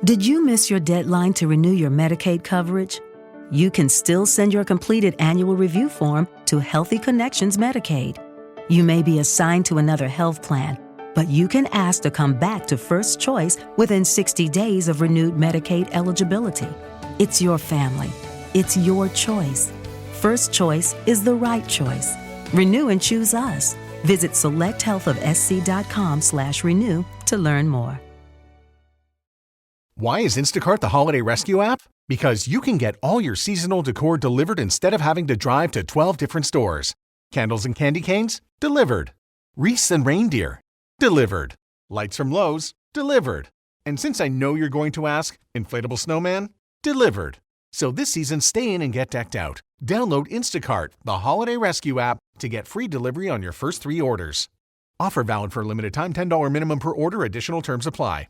Did you miss your deadline to renew your Medicaid coverage? You can still send your completed annual review form to Healthy Connections Medicaid. You may be assigned to another health plan, but you can ask to come back to First Choice within 60 days of renewed Medicaid eligibility. It's your family. It's your choice. First Choice is the right choice. Renew and choose us. Visit selecthealthofsc.com/renew to learn more. Why is Instacart the holiday rescue app? Because you can get all your seasonal decor delivered instead of having to drive to 12 different stores. Candles and candy canes? Delivered. Wreaths and reindeer? Delivered. Lights from Lowe's? Delivered. And since I know you're going to ask, inflatable snowman? Delivered. So this season, stay in and get decked out. Download Instacart, the holiday rescue app, to get free delivery on your first 3 orders. Offer valid for a limited time, $10 minimum per order, additional terms apply.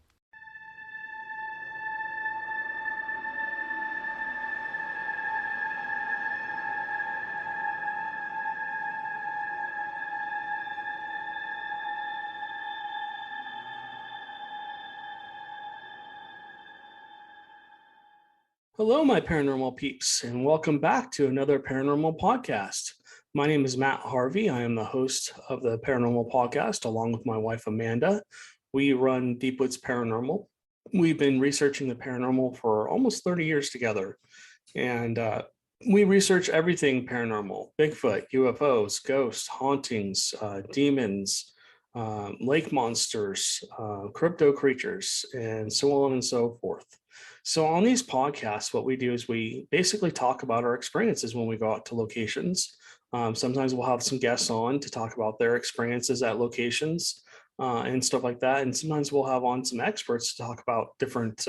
Hello, my paranormal peeps, and welcome back to another paranormal podcast. My name is Matt Harvey. I am the host of the Paranormal Podcast, along with my wife, Amanda. We run Deep Woods Paranormal. We've been researching the paranormal for almost 30 years together, and we research everything paranormal: Bigfoot, UFOs, ghosts, hauntings, demons, lake monsters, crypto creatures, and so on and so forth. So on these podcasts, what we do is we basically talk about our experiences when we go out to locations. Sometimes we'll have some guests on to talk about their experiences at locations and stuff like that. And sometimes we'll have on some experts to talk about different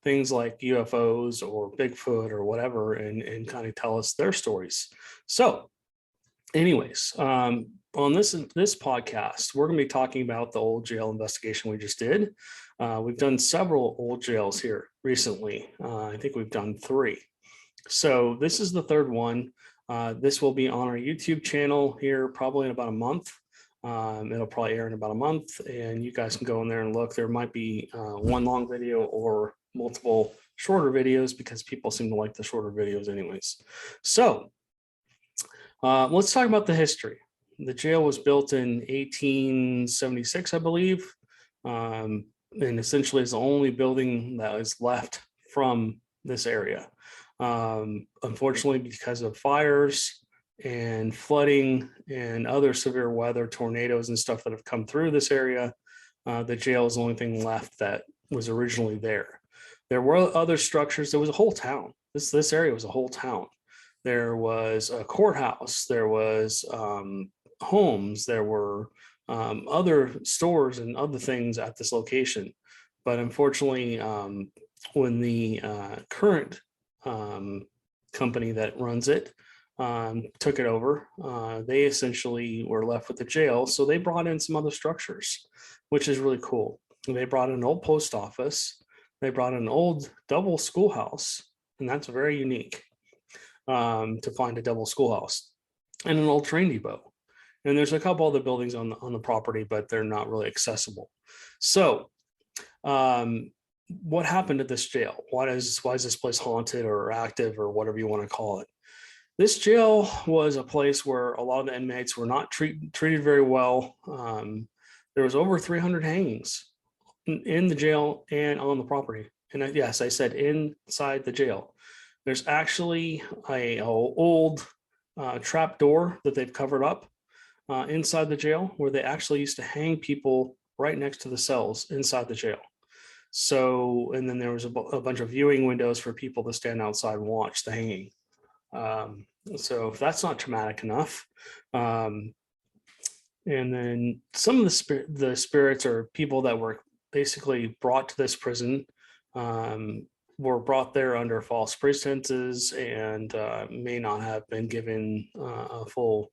things like UFOs or Bigfoot or whatever, and kind of tell us their stories. So anyways, on this podcast, we're going to be talking about the old jail investigation we just did. We've done several old jails here recently. I think we've done 3. So this is the 3rd one. This will be on our YouTube channel here probably in about a month. It'll probably air in about a month, and you guys can go in there and look. There might be one long video or multiple shorter videos because people seem to like the shorter videos anyways. So let's talk about the history. The jail was built in 1876, I believe. And essentially is the only building that is left from this area. Unfortunately, because of fires and flooding and other severe weather, tornadoes and stuff that have come through this area, the jail is the only thing left that was originally there. There were other structures. There was a whole town. This area was a whole town. There was a courthouse. There was homes. There were other stores and other things at this location. But unfortunately, when the current company that runs it took it over, they essentially were left with the jail. So they brought in some other structures, which is really cool. They brought in an old post office. They brought in an old double schoolhouse, and that's very unique to find a double schoolhouse, and an old train depot. And there's a couple other buildings on the property, but they're not really accessible. So what happened at this jail? Why is this place haunted or active or whatever you want to call it? This jail was a place where a lot of the inmates were not treated very well. There was over 300 hangings in the jail and on the property. And yes, I said inside the jail. There's actually a old trap door that they've covered up inside the jail, where they actually used to hang people right next to the cells inside the jail. So, and then there was a bunch of viewing windows for people to stand outside and watch the hanging. So if that's not traumatic enough, and then some of the spirits or people that were basically brought to this prison were brought there under false pretenses and may not have been given a full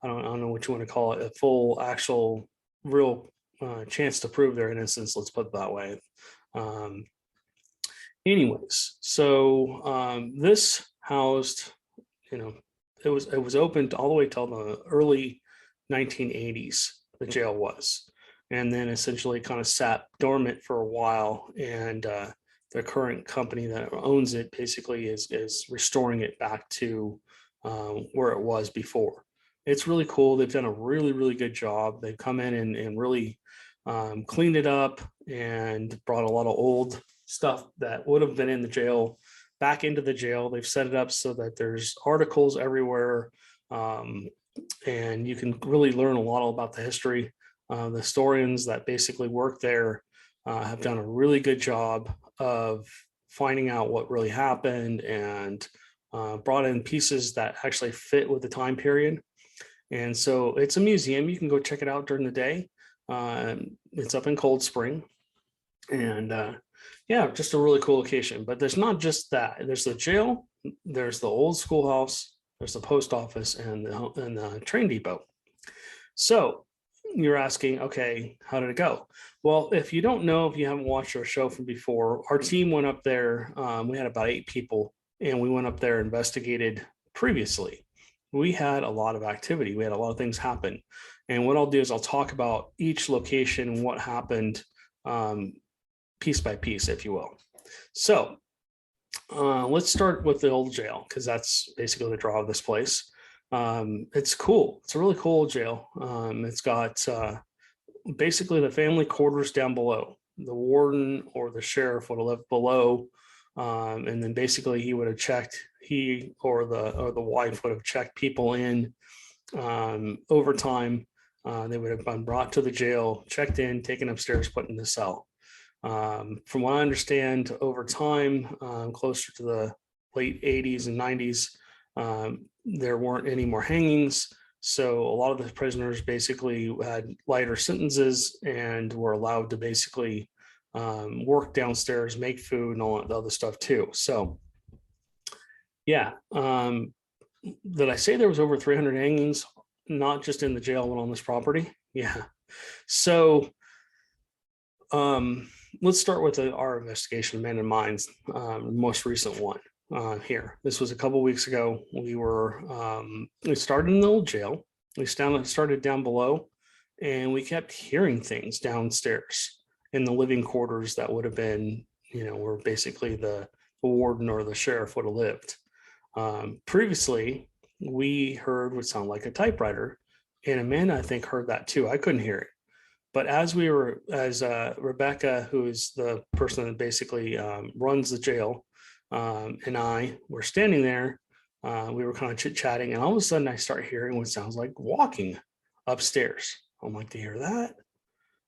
I don't know what you want to call it, a full, actual, real chance to prove their innocence. Let's put it that way. Anyways, so this housed, it was open all the way till the early 1980s. The jail was. and then essentially kind of sat dormant for a while. And the current company that owns it basically is restoring it back to where it was before. It's really cool. They've done a really, really good job. They've come in and really cleaned it up and brought a lot of old stuff that would have been in the jail back into the jail. They've set it up so that there's articles everywhere, and you can really learn a lot about the history. The historians that basically work there have done a really good job of finding out what really happened, and brought in pieces that actually fit with the time period. And so it's a museum. You can go check it out during the day. It's up in Cold Spring, and yeah, just a really cool location. But there's not just that. There's the jail, there's the old schoolhouse, there's the post office, and the train depot. So you're asking, okay, how did it go? Well, if you don't know, if you haven't watched our show from before, our team went up there. We had about 8 people, and we went up there, investigated previously. We had a lot of activity. We had a lot of things happen. And what I'll do is I'll talk about each location and what happened piece by piece, if you will. So let's start with the old jail, because that's basically the draw of this place. It's cool. It's a really cool jail. It's got basically the family quarters down below. The warden or the sheriff would have lived below. And then basically he would have checked, he or the wife would have checked people in over time. They would have been brought to the jail, checked in, taken upstairs, put in the cell. From what I understand, over time, closer to the late 80s and 90s, there weren't any more hangings. So a lot of the prisoners basically had lighter sentences and were allowed to basically work downstairs, make food, and all that other stuff too. So yeah, did I say there was over 300 hangings, not just in the jail, but on this property? Yeah. So let's start with our investigation, Man in Mines, most recent one here. This was a couple weeks ago. We started in the old jail. We started down below, and we kept hearing things downstairs in the living quarters that would have been, where basically the warden or the sheriff would have lived. Previously, we heard what sounded like a typewriter, and Amanda, I think, heard that too. I couldn't hear it. But as Rebecca, who is the person that basically runs the jail, and I were standing there, we were kind of chit-chatting, and all of a sudden I start hearing what sounds like walking upstairs. I'm like, to hear that?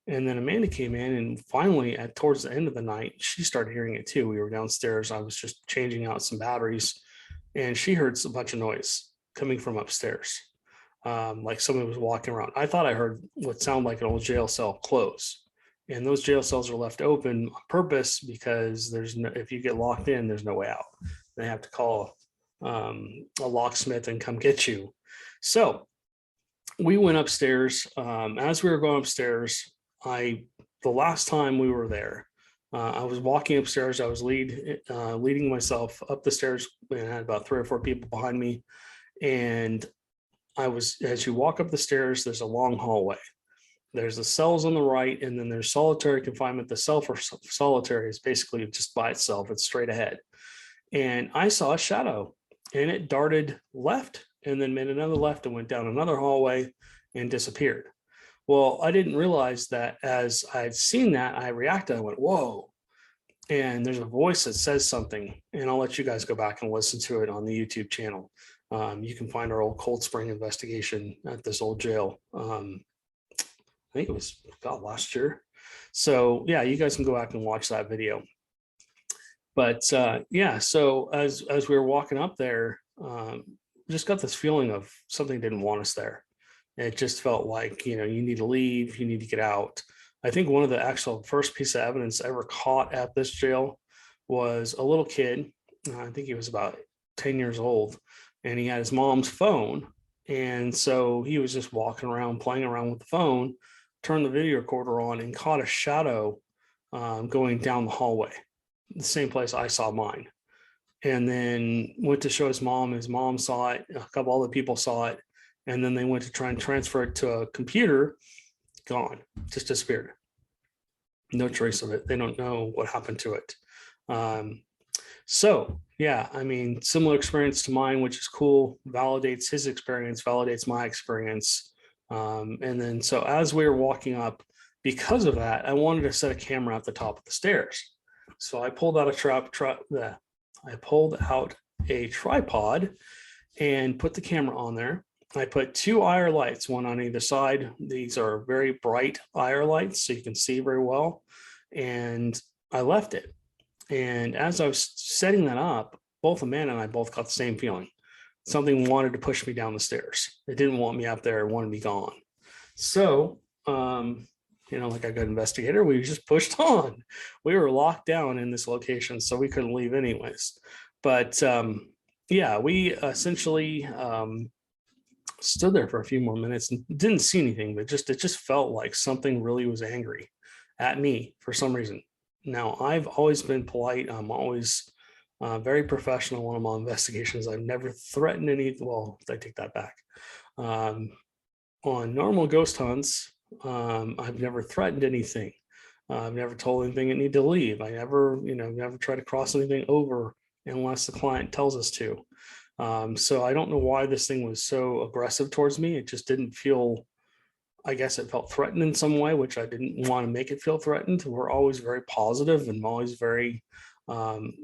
And then Amanda came in, and finally, towards the end of the night, she started hearing it too. We were downstairs. I was just changing out some batteries, and she heard a bunch of noise coming from upstairs, like somebody was walking around. I thought I heard what sounded like an old jail cell close, and those jail cells are left open on purpose because if you get locked in, there's no way out. They have to call a locksmith and come get you. So we went upstairs. As we were going upstairs, the last time we were there, I was walking upstairs. I was leading myself up the stairs, and I had about 3 or 4 people behind me. And as you walk up the stairs, there's a long hallway. There's the cells on the right, and then there's solitary confinement. The cell for solitary is basically just by itself. It's straight ahead. And I saw a shadow, and it darted left and then made another left and went down another hallway and disappeared. Well, I didn't realize that as I'd seen that, I reacted. I went, whoa. And there's a voice that says something, and I'll let you guys go back and listen to it on the YouTube channel. You can find our old Cold Spring investigation at this old jail. I think it was last year. So yeah, you guys can go back and watch that video. But yeah, so as we were walking up there, just got this feeling of something didn't want us there. It just felt like, you need to leave, you need to get out. I think one of the actual first piece of evidence ever caught at this jail was a little kid. I think he was about 10 years old, and he had his mom's phone. And so he was just walking around, playing around with the phone, turned the video recorder on, and caught a shadow going down the hallway, the same place I saw mine. And then went to show his mom. His mom saw it. A couple other people saw it. And then they went to try and transfer it to a computer. gone, just disappeared. No trace of it. They don't know what happened to it. So yeah, I mean, similar experience to mine, which is cool, validates his experience, validates my experience. And then so as we were walking up, because of that, I wanted to set a camera at the top of the stairs. So I pulled out a tripod and put the camera on there. I put 2 IR lights, one on either side. These are very bright IR lights, so you can see very well. And I left it. And as I was setting that up, both Amanda and I both got the same feeling. Something wanted to push me down the stairs. It didn't want me up there. It wanted me gone. So, like a good investigator, we just pushed on. We were locked down in this location, so we couldn't leave anyways. But yeah, we essentially stood there for a few more minutes and didn't see anything, but it just felt like something really was angry at me for some reason. Now, I've always been polite. I'm always very professional when I'm on investigations. I've never threatened well, I take that back. On normal ghost hunts, I've never threatened anything. I've never told anything it need to leave. I never try to cross anything over unless the client tells us to. So I don't know why this thing was so aggressive towards me. It just didn't feel, I guess it felt threatened in some way, which I didn't want to make it feel threatened. We're always very positive and always very,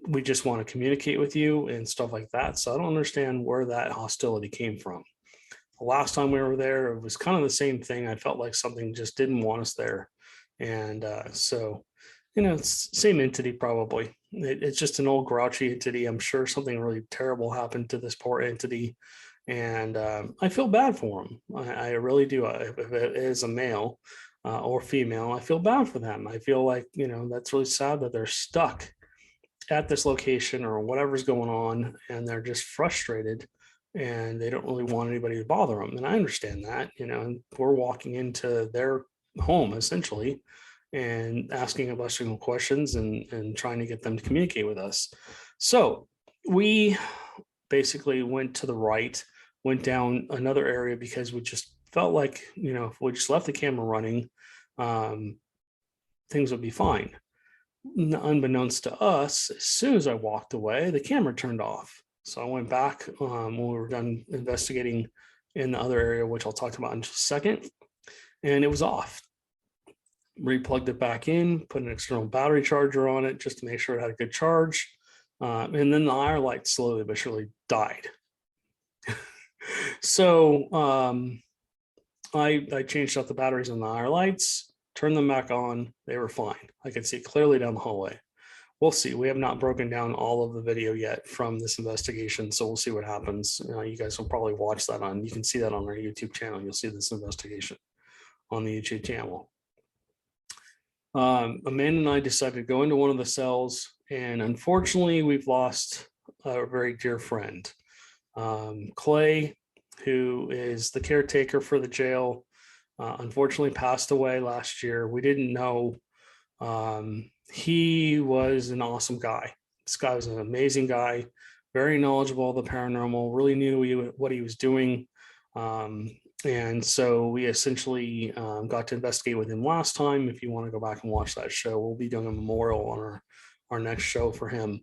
we just want to communicate with you and stuff like that. So I don't understand where that hostility came from. The last time we were there, it was kind of the same thing. I felt like something just didn't want us there. And so, it's the same entity probably. It's just an old grouchy entity. I'm sure something really terrible happened to this poor entity. And I feel bad for him. I really do. If it is a male or female, I feel bad for them. I feel like, that's really sad that they're stuck at this location or whatever's going on, and they're just frustrated and they don't really want anybody to bother them. And I understand that, and we're walking into their home essentially and asking a bunch of questions and trying to get them to communicate with us. So we basically went to the right, went down another area because we just felt like, if we just left the camera running, things would be fine. Unbeknownst to us, as soon as I walked away, the camera turned off. So I went back when we were done investigating in the other area, which I'll talk about in just a second, and it was off. Replugged it back in, put an external battery charger on it just to make sure it had a good charge. And then the IR light slowly but surely died. So I changed out the batteries on the IR lights, turned them back on. They were fine. I could see clearly down the hallway. We'll see. We have not broken down all of the video yet from this investigation, so we'll see what happens. You guys will probably watch that you can see that on our YouTube channel. You'll see this investigation on the YouTube channel. Amanda and I decided to go into one of the cells, and unfortunately we've lost a very dear friend. Clay, who is the caretaker for the jail, unfortunately passed away last year. We didn't know. He was an awesome guy. This guy was an amazing guy, very knowledgeable of the paranormal, really knew what he was doing. And so we essentially got to investigate with him last time. If you want to go back and watch that show, we'll be doing a memorial on our next show for him.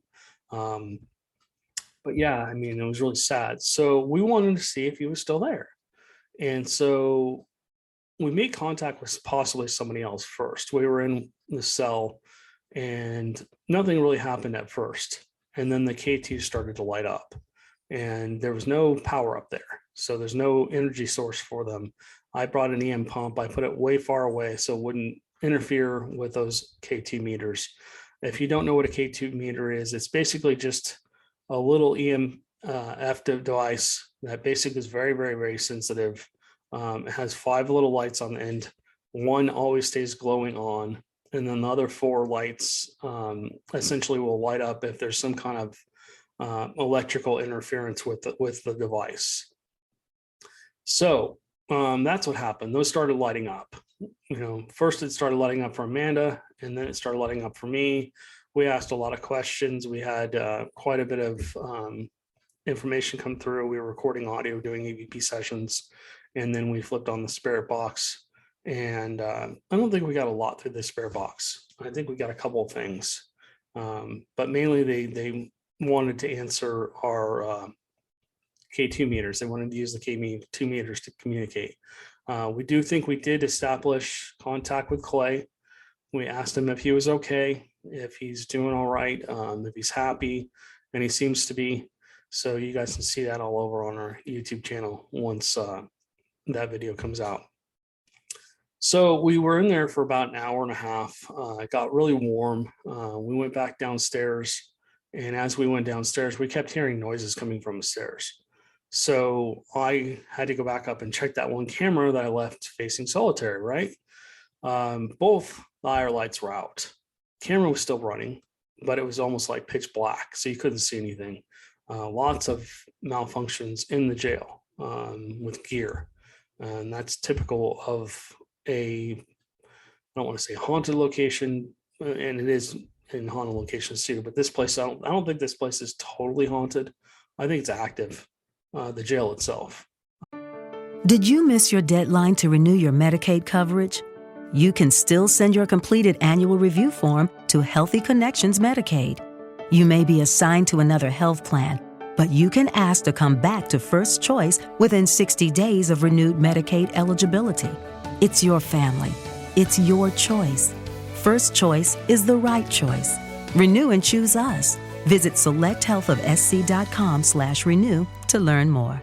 But yeah, I mean, it was really sad. So we wanted to see if he was still there. And so we made contact with possibly somebody else first. We were in the cell and nothing really happened at first. And then the K2 started to light up and there was no power up there. So there's no energy source for them. I brought an EM pump. I put it way far away so it wouldn't interfere with those K2 meters. If you don't know what a K2 meter is, it's basically just a little EMF device that basically is very, very, very sensitive. It has 5 little lights on the end. One always stays glowing on, and then the other 4 lights essentially will light up if there's some kind of electrical interference with the device. So that's what happened. Those started lighting up. First it started lighting up for Amanda, and then it started lighting up for me. We asked a lot of questions. We had quite a bit of information come through. We were recording audio, doing EVP sessions, and then we flipped on the spirit box And I don't think we got a lot through the spare box. I think we got a couple of things, but mainly they wanted to answer our K2 meters. They wanted to use the K2 meters to communicate. We do think we did establish contact with Clay. We asked him if he was okay, if he's doing all right, if he's happy, and he seems to be. So you guys can see that all over on our YouTube channel once that video comes out. So we were in there for about an hour and a half. It got really warm. We went back downstairs, and as we went downstairs, we kept hearing noises coming from the stairs. So I had to go back up and check that one camera that I left facing solitary, right? Both the IR lights were out. Camera was still running, but it was almost like pitch black, so you couldn't see anything. Lots of malfunctions in the jail with gear. And that's typical of I don't want to say haunted location, and it is in haunted locations too, but this place, I don't think this place is totally haunted. I think it's active, the jail itself. Did you miss your deadline to renew your Medicaid coverage? You can still send your completed annual review form to Healthy Connections Medicaid. You may be assigned to another health plan, but you can ask to come back to First Choice within 60 days of renewed Medicaid eligibility. It's your family. It's your choice. First Choice is the right choice. Renew and choose us. Visit selecthealthofsc.com/renew to learn more.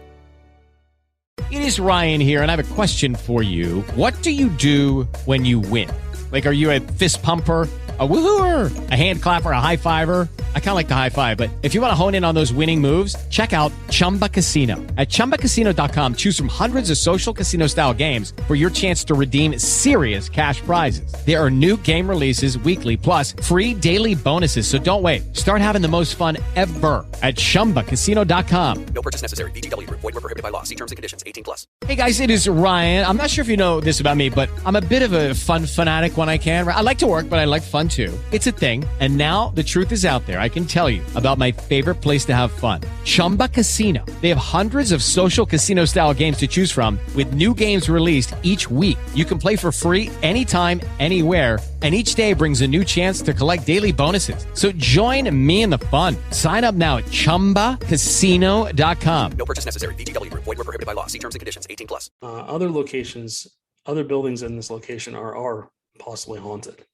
It is Ryan here, and I have a question for you. What do you do when you win? Like, are you a fist pumper, a woohooer, a hand clapper, a high fiver? I kind of like the high five, but if you want to hone in on those winning moves, check out Chumba Casino. At ChumbaCasino.com, choose from hundreds of social casino-style games for your chance to redeem serious cash prizes. There are new game releases weekly, plus free daily bonuses. So don't wait. Start having the most fun ever at ChumbaCasino.com. No purchase necessary. VGW Group. Void where prohibited by law. See terms and conditions. 18+. Hey guys, it is Ryan. I'm not sure if you know this about me, but I'm a bit of a fun fanatic when I can. I like to work, but I like fun too. It's a thing. And now the truth is out there. I can tell you about my favorite place to have fun. Chumba Casino. They have hundreds of social casino style games to choose from with new games released each week. You can play for free anytime, anywhere. And each day brings a new chance to collect daily bonuses. So join me in the fun. Sign up now at ChumbaCasino.com. No purchase necessary. VGW Group. Void where prohibited by law. See terms and conditions. 18+. Other locations, other buildings in this location are possibly haunted.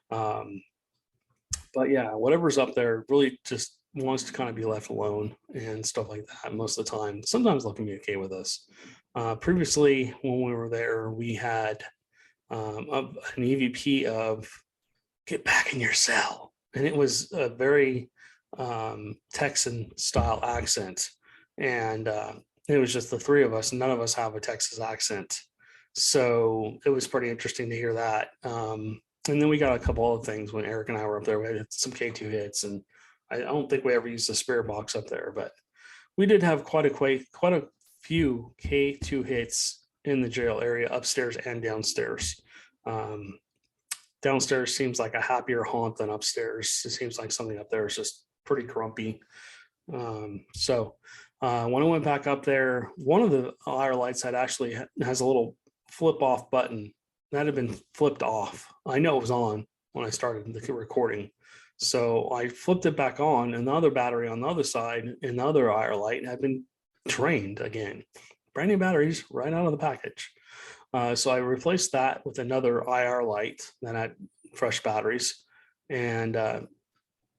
But yeah, whatever's up there really just wants to kind of be left alone and stuff like that most of the time. Sometimes they'll communicate with us. Previously, when we were there, we had an EVP of "get back in your cell," and it was a very Texan style accent, and it was just the three of us. None of us have a Texas accent, so it was pretty interesting to hear that. And then we got a couple other things when Eric and I were up there. We had some K2 hits, and I don't think we ever used the spirit box up there, but we did have quite a few K2 hits in the jail area, upstairs and downstairs. Downstairs seems like a happier haunt than upstairs. It seems like something up there is just pretty grumpy. So when I went back up there, one of the IR lights has a little flip off button that had been flipped off. I know it was on when I started the recording. So I flipped it back on, and the other battery on the other side and the other IR light had been drained again. Brand new batteries right out of the package. So I replaced that with another IR light that had fresh batteries. And,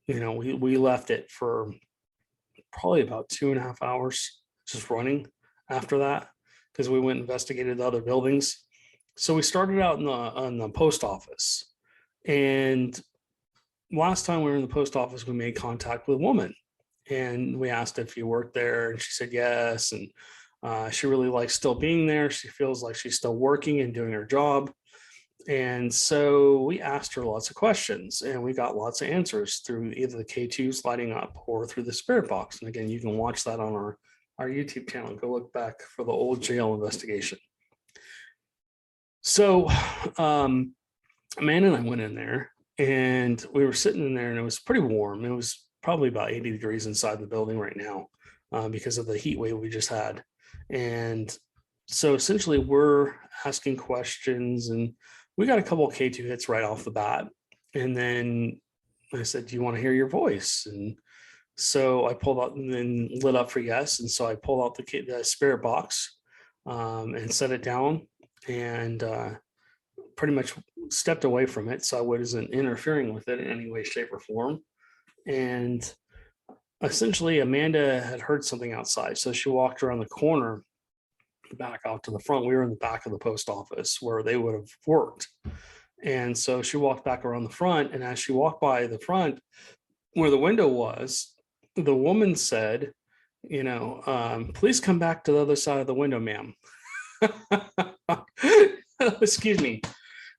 we left it for probably about 2.5 hours just running after that, because we went and investigated the other buildings. So we started out in the post office, and last time we were in the post office, we made contact with a woman, and we asked if you worked there, and she said yes, and she really likes still being there. She feels like she's still working and doing her job. And so we asked her lots of questions, and we got lots of answers through either the K2s lighting up or through the spirit box. And again, you can watch that on our YouTube channel. Go look back for the old jail investigation. So Amanda and I went in there, and we were sitting in there, and it was pretty warm. It was probably about 80 degrees inside the building right now because of the heat wave we just had. And So essentially we're asking questions, and we got a couple of K2 hits right off the bat. And then I said, do you want to hear your voice? And so I pulled out and then lit up for yes. And so I pulled out the spirit box and set it down, and pretty much stepped away from it so I wasn't interfering with it in any way, shape, or form. And essentially Amanda had heard something outside. So she walked around the corner back out to the front. We were in the back of the post office where they would have worked. And so she walked back around the front. And as she walked by the front where the window was, the woman said, please come back to the other side of the window, ma'am. Excuse me.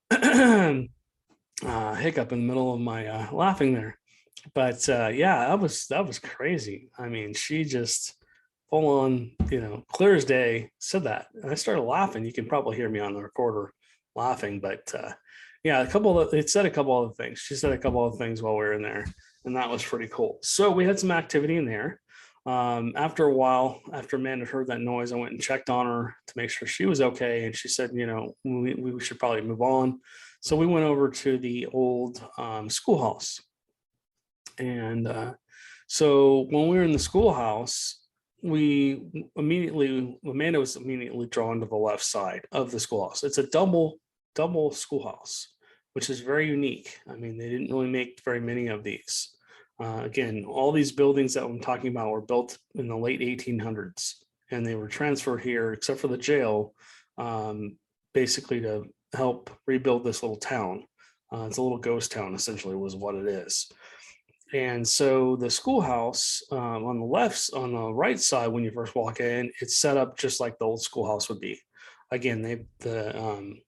Hiccup in the middle of my laughing there. But yeah, that was crazy. I mean, she just full on, clear as day said that. And I started laughing. You can probably hear me on the recorder laughing, but yeah, it said a couple other things. She said a couple other things while we were in there, and that was pretty cool. So we had some activity in there. After a while, after Amanda heard that noise, I went and checked on her to make sure she was okay. And she said, we should probably move on. So we went over to the old schoolhouse. And so when we were in the schoolhouse, Amanda was immediately drawn to the left side of the schoolhouse. It's a double schoolhouse, which is very unique. I mean, they didn't really make very many of these. Again, all these buildings that I'm talking about were built in the late 1800s, and they were transferred here, except for the jail, basically to help rebuild this little town. It's a little ghost town, essentially, was what it is. And so the schoolhouse on the right side, when you first walk in, it's set up just like the old schoolhouse would be. Again, the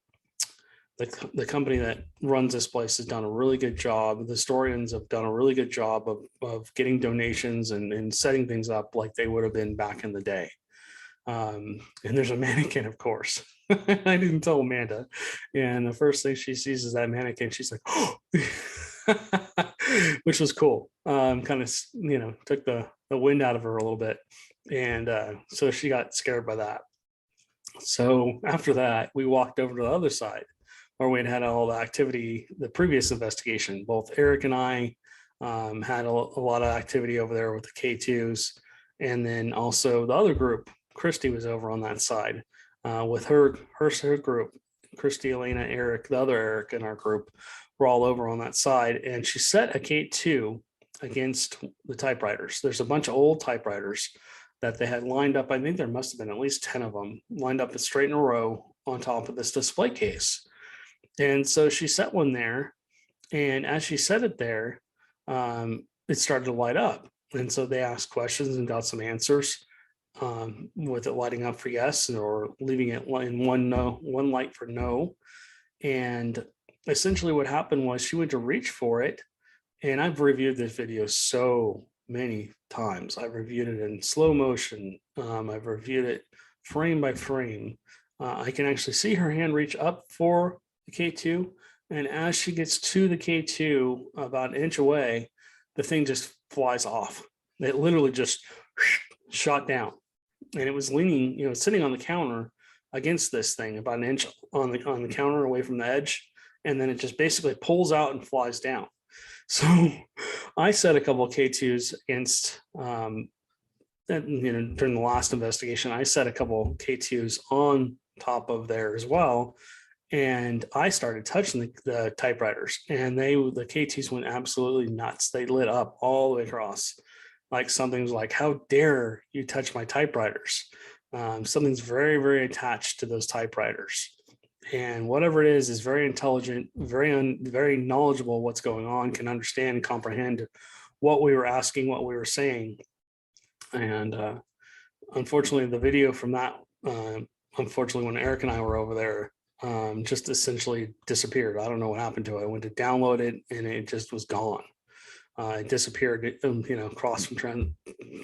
company that runs this place has done a really good job. The historians have done a really good job of getting donations and setting things up like they would have been back in the day. And there's a mannequin, of course. I didn't tell Amanda. And the first thing she sees is that mannequin. She's like, oh, which was cool. Kind of, took the wind out of her a little bit. And so she got scared by that. So after that, we walked over to the other side where we had all the activity, the previous investigation. Both Eric and I had a lot of activity over there with the K2s. And then also the other group, Christy was over on that side with her group. Christy, Elena, Eric, the other Eric in our group were all over on that side. And she set a K2 against the typewriters. There's a bunch of old typewriters that they had lined up. I think there must have been at least 10 of them lined up straight in a row on top of this display case. And so she set one there. And as she set it there, it started to light up. And so they asked questions and got some answers with it lighting up for yes or leaving it in one light for no. And essentially what happened was she went to reach for it. And I've reviewed this video so many times. I've reviewed it in slow motion. I've reviewed it frame by frame. I can actually see her hand reach up for the K2. And as she gets to the K2 about an inch away, the thing just flies off. It literally just shot down. And it was leaning, sitting on the counter against this thing about an inch on the counter away from the edge. And then it just basically pulls out and flies down. So I set a couple of K2s against, during the last investigation, I set a couple of K2s on top of there as well. And I started touching the typewriters, and the K2s went absolutely nuts. They lit up all the way across. Like something's like, how dare you touch my typewriters? Something's very, very attached to those typewriters. And whatever it is very intelligent, very knowledgeable what's going on, can understand and comprehend what we were asking, what we were saying. And unfortunately, the video from that, unfortunately, when Eric and I were over there, just essentially disappeared. I don't know what happened to it. I went to download it and it just was gone. It disappeared, across from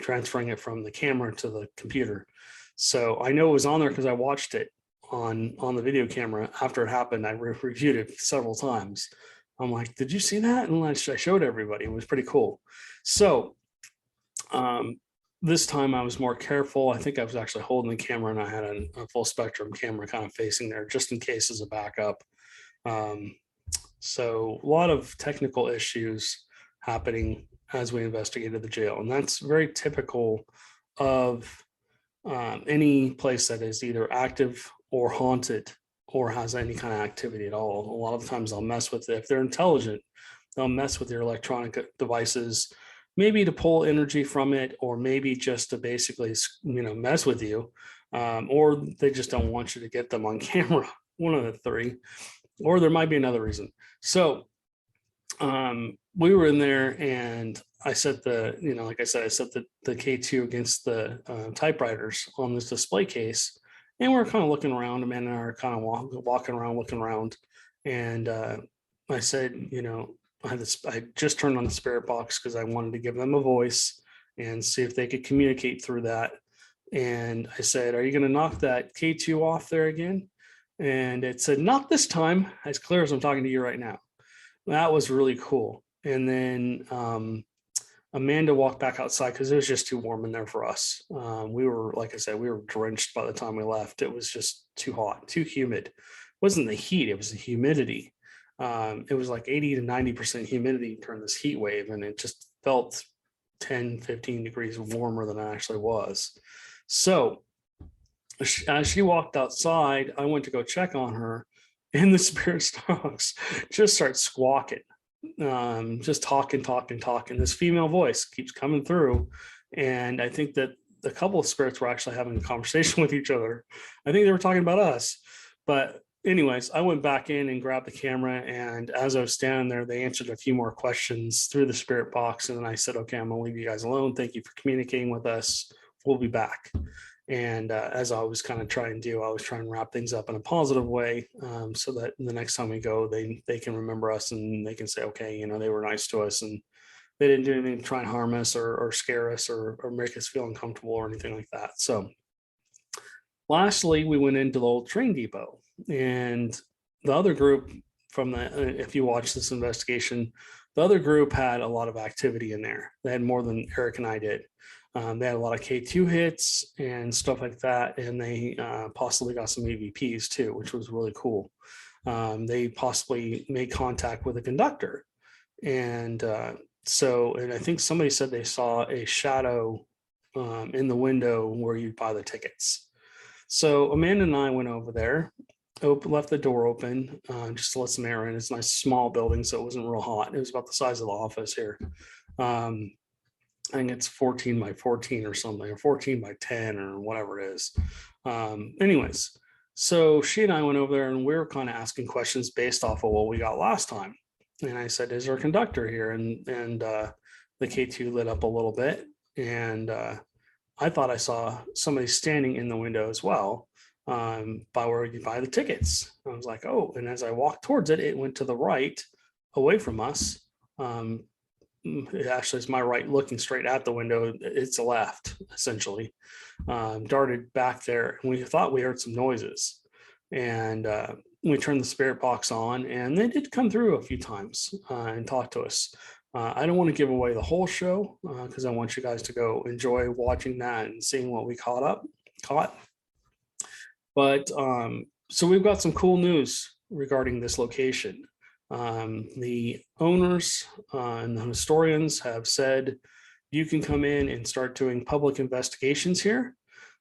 transferring it from the camera to the computer. So I know it was on there because I watched it on the video camera after it happened. I reviewed it several times. I'm like, did you see that? And I showed everybody. It was pretty cool. So this time I was more careful. I think I was actually holding the camera and I had a full spectrum camera kind of facing there just in case as a backup. So a lot of technical issues happening as we investigated the jail. And that's very typical of any place that is either active or haunted or has any kind of activity at all. A lot of times they'll mess with it. If they're intelligent, they'll mess with your electronic devices, maybe to pull energy from it, or maybe just to basically, mess with you, or they just don't want you to get them on camera. One of the three, or there might be another reason. So we were in there and I set like I said, I set the K2 against the typewriters on this display case. And we're kind of looking around. Amanda and I are kind of walking around, looking around. And I said, I just turned on the spirit box because I wanted to give them a voice and see if they could communicate through that. And I said, are you going to knock that K2 off there again? And it said, not this time, as clear as I'm talking to you right now. That was really cool. And then Amanda walked back outside because it was just too warm in there for us. We were, like I said, we were drenched by the time we left. It was just too hot, too humid. It wasn't the heat, it was the humidity. It was like 80 to 90% humidity during this heat wave, and it just felt 10, 15 degrees warmer than it actually was. So as she walked outside, I went to go check on her, and the spirit dogs just start squawking, just talking. This female voice keeps coming through. And I think that a couple of spirits were actually having a conversation with each other. I think they were talking about us. But anyways, I went back in and grabbed the camera. And as I was standing there, they answered a few more questions through the spirit box. And then I said, okay, I'm going to leave you guys alone. Thank you for communicating with us. We'll be back. And as I was kind of trying to do, I was trying to wrap things up in a positive way, so that the next time we go, they can remember us and they can say, okay, they were nice to us and they didn't do anything to try and harm us or scare us or make us feel uncomfortable or anything like that. So lastly, we went into the old train depot, and the other group if you watch this investigation, the other group had a lot of activity in there. They had more than Eric and I did. They had a lot of K2 hits and stuff like that. And they possibly got some EVPs too, which was really cool. They possibly made contact with a conductor. And and I think somebody said they saw a shadow in the window where you'd buy the tickets. So Amanda and I went over there, left the door open just to let some air in. It's a nice small building, so it wasn't real hot. It was about the size of the office here. I think it's 14 by 14 or something, or 14 by 10 or whatever it is. Anyways, so she and I went over there and we were kind of asking questions based off of what we got last time. And I said, is there a conductor here? And the K2 lit up a little bit. And I thought I saw somebody standing in the window as well, by where you buy the tickets. I was like, oh, and as I walked towards it, it went to the right away from us. It actually is my right, looking straight at the window. It's the left, essentially. Darted back there, and we thought we heard some noises. And we turned the spirit box on, and they did come through a few times and talk to us. I don't want to give away the whole show because I want you guys to go enjoy watching that and seeing what we caught. But so we've got some cool news regarding this location. The owners and the historians have said you can come in and start doing public investigations here,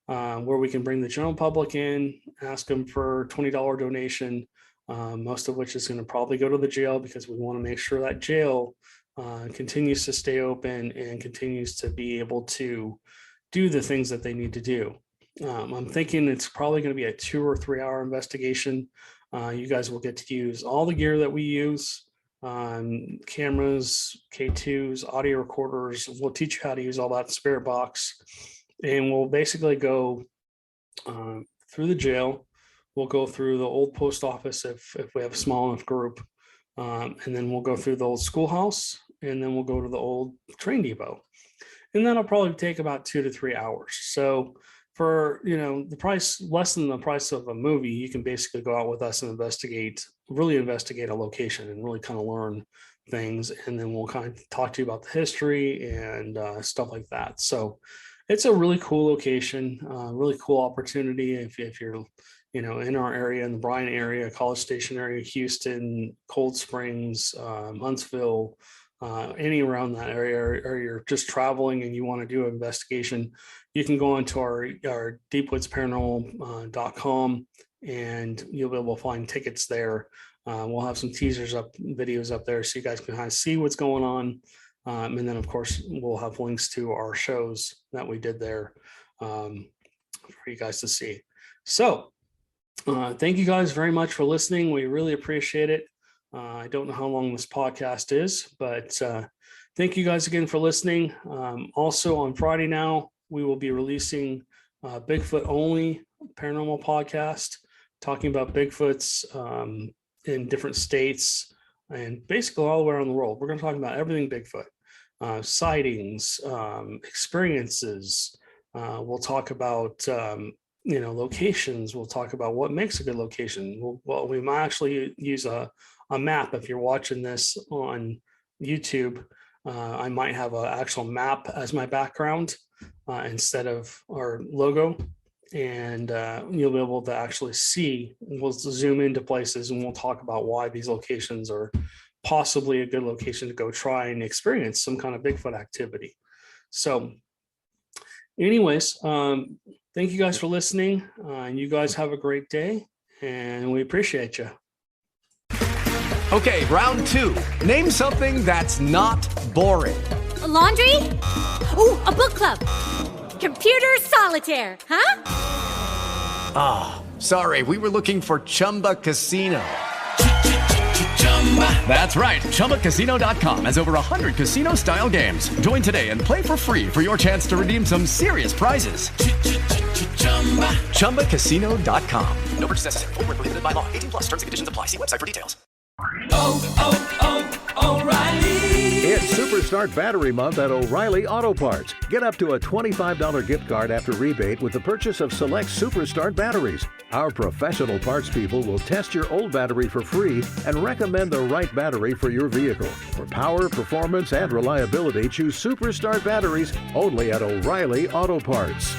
where we can bring the general public in, ask them for $20 donation, most of which is going to probably go to the jail, because we want to make sure that jail continues to stay open and continues to be able to do the things that they need to do. I'm thinking it's probably going to be a 2 or 3 hour investigation. You guys will get to use all the gear that we use, cameras, K2s, audio recorders. We'll teach you how to use all that spirit box. And we'll basically go through the jail. We'll go through the old post office if we have a small enough group. And then we'll go through the old schoolhouse, and then we'll go to the old train depot. And that'll probably take about 2 to 3 hours. So for the price, less than the price of a movie, you can basically go out with us and really investigate a location and really kind of learn things. And then we'll kind of talk to you about the history and stuff like that. So it's a really cool location, really cool opportunity if you're, in our area, in the Bryan area, College Station area, Houston, Cold Springs, Huntsville, any around that area, or you're just traveling and you want to do an investigation, you can go onto our deepwoodsparanormal.com and you'll be able to find tickets there. We'll have some teasers up, videos up there, so you guys can kind of see what's going on. And then, of course, we'll have links to our shows that we did there for you guys to see. So thank you guys very much for listening. We really appreciate it. I don't know how long this podcast is, but thank you guys again for listening. Also on Friday now, we will be releasing Bigfoot only paranormal podcast, talking about Bigfoots in different states and basically all the way around the world. We're going to talk about everything Bigfoot, sightings, experiences. We'll talk about locations. We'll talk about what makes a good location. We might actually use a map. If you're watching this on YouTube, I might have an actual map as my background instead of our logo, and you'll be able to actually see. We'll zoom into places and we'll talk about why these locations are possibly a good location to go try and experience some kind of Bigfoot activity. So anyways, thank you guys for listening, and you guys have a great day, and we appreciate you. Okay, round two. Name something that's not boring. A laundry? Ooh, a book club. Computer solitaire, huh? Sorry, we were looking for Chumba Casino. That's right. ChumbaCasino.com has over 100 casino-style games. Join today and play for free for your chance to redeem some serious prizes. ChumbaCasino.com. No purchase necessary. Void where prohibited by law. 18+ terms and conditions apply. See website for details. It's Superstart Battery Month at O'Reilly Auto Parts. Get up to a $25 gift card after rebate with the purchase of select Superstart batteries. Our professional parts people will test your old battery for free and recommend the right battery for your vehicle. For power, performance, and reliability, choose Superstart batteries only at O'Reilly Auto Parts.